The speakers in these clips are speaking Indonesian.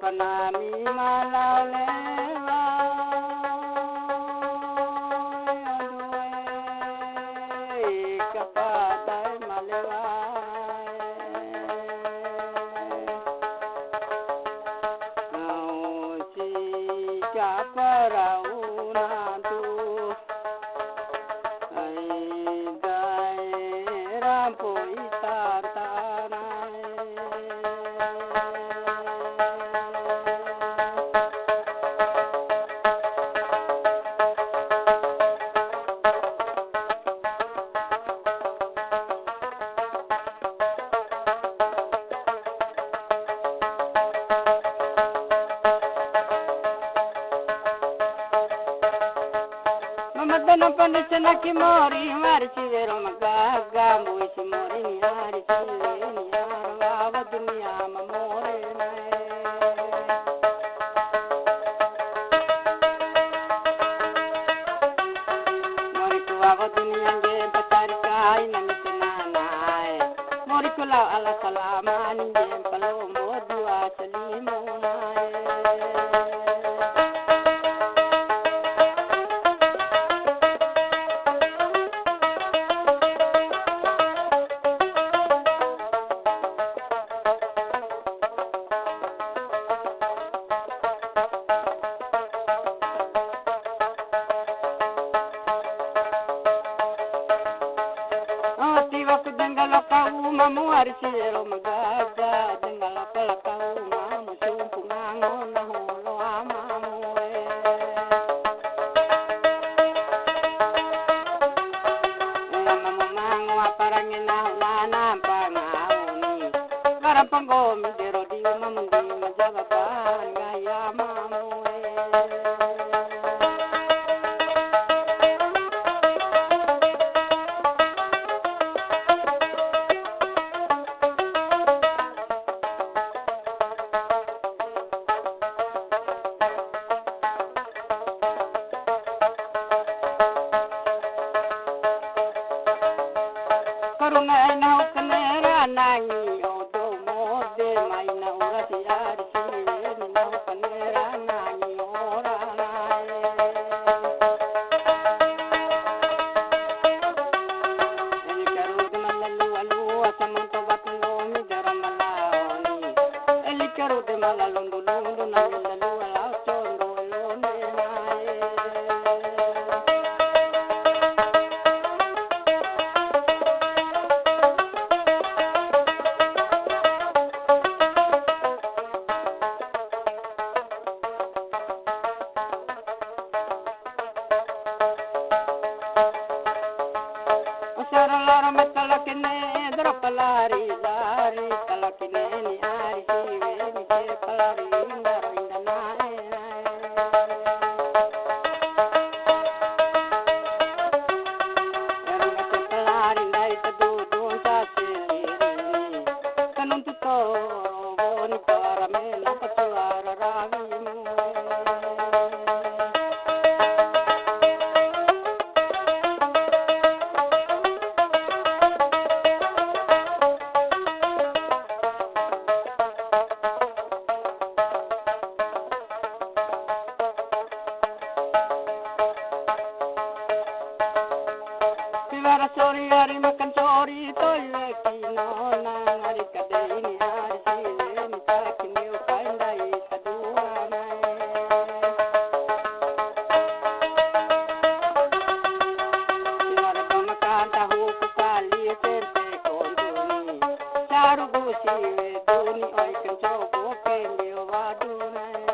panami malalewa aduh kapadai malewa au si kaparauna tu ai dai rampo itantana Mamadana pandechana kimori marchi vero magaga muisi mori ni hari chile ni arwa dunia mamore nae mori kuwa dunia ge patari kai namitna nae mori kula ala salama ni ge palo modua salimo nae Waktu dengar kau mamu arsiro magaga dengar kau mamu sumpu ngangon holo amamu mamu mangu aparangina nana pangauni garapangom dero di mamu di majabapan gaya mamu Karuna nau kanera nangi odo mode maina urati arsi nau kanera nangi ora nae Eli karut malalu alu asamanto batungo mi daramalaoni Eli karut malalundu lundu nalilalu alau chondo lone nae Sarala metalakine dropalari lari talakine ni ari siwe ni sepalari indaro indanae Erunga sepalari ndai tadudun sasiri kanun tuto boni parame napatuara ravimu Sorry, hari makan sorry, toiwe kino na hari kadeni hari sile mita kini ukandai sadua nae. Siwara pemakan tahu kukali tempe konduni, saru busiwe duni oi kencobo kendio wadu nae.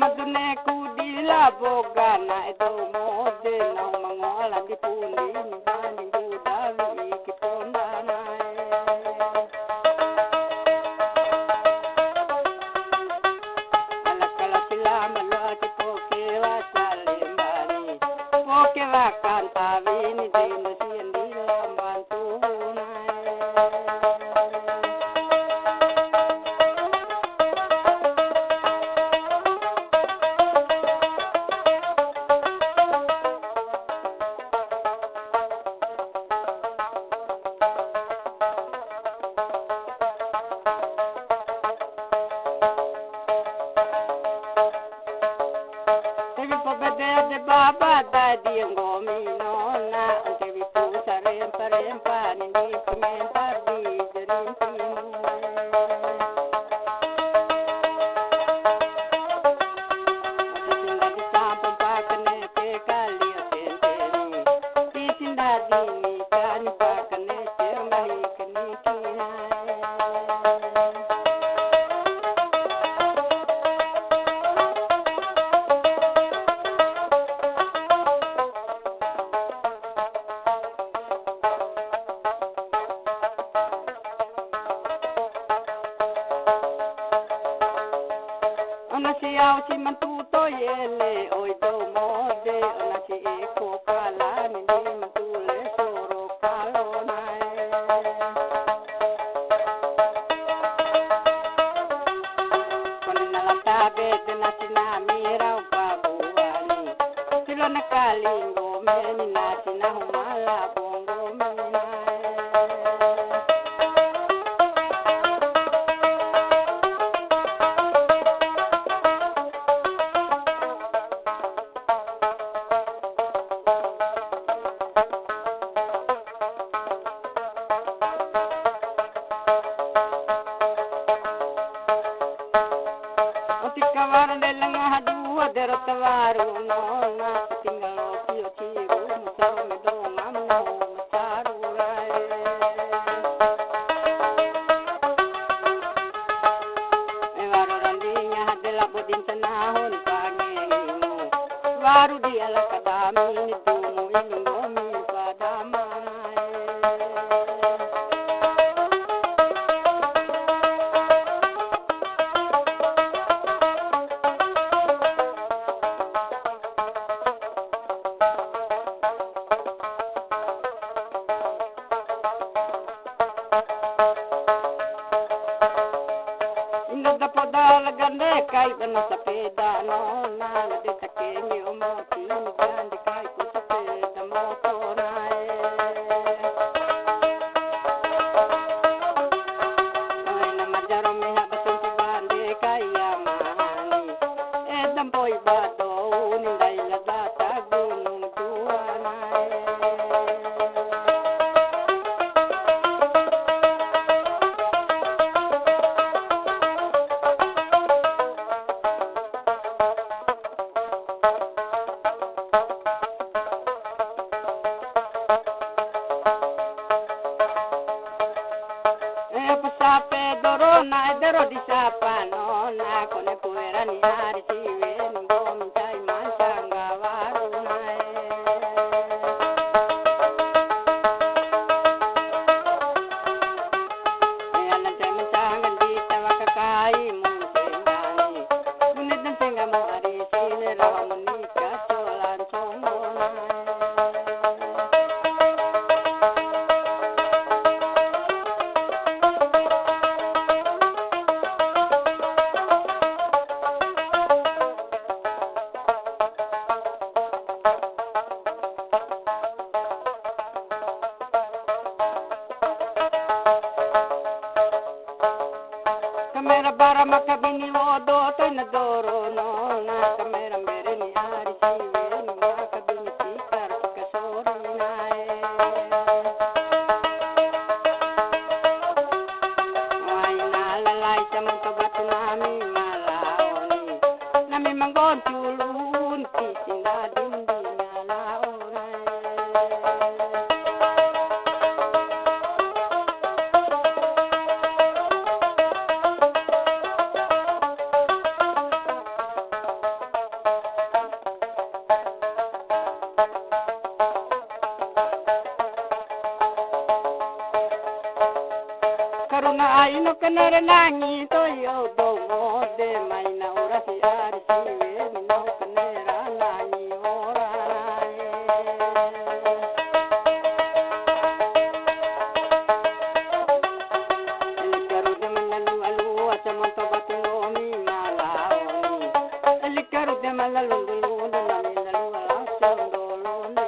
Madune kudila bogana edo mode na mangola di puli ni bani gudawi kipondana ala kala sila malwa kipoke wa salembani poke wa kanta vini dino siendi lambantu nae dienggo minona ante vipu sarempa rempa nindi pimentar di jerintimu sinda di sampo pakane te kali senteni di sinda di ni kan pakane cermahi kini kina ona si au si mantuto yele oi do mode ona si eko kala nindi mantule soro kalona kone nalata bete na sinamira upabuani silo na kalingo meni na sinahumala bongo mina Kawaran delang hadua derotavaru nona tinggal pio ciru musau medong amno macaru rai ewaru randinya hadela bodin tanahun pangemu waru dia la kadami tumu ilungomi padamai Inda podala gande kai bana sapeda no na de takemi o moti gande kai ku sapeda moto nae na majaro me habatun bande kai amani edam poi bato nindai la data gunung tuanae pasape dorona edero di sapano na kone puera ni hari siwe ningo mintai mancanga waruna alan te mancanga di tawaka kai muncengani munedan senga mo ari sine ramuni kacolan chongona kamera bara makabini wodo to na doro no na kamera mere ni hari siwe ni makabini sikar kasori nae ai na lalai chamon to batnami malaoni nami mangon tulun tisinda dindi malaona karuna aino kanara nangi to yo do mode mai na ora si ari siwe no kanara nangi ora el karu de malalu alu asam to batno mi malaoni el karu de malalu lu na malalu asam do lo na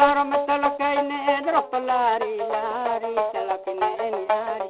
laro me tolo kai ne drop lari lari chala kine ni ari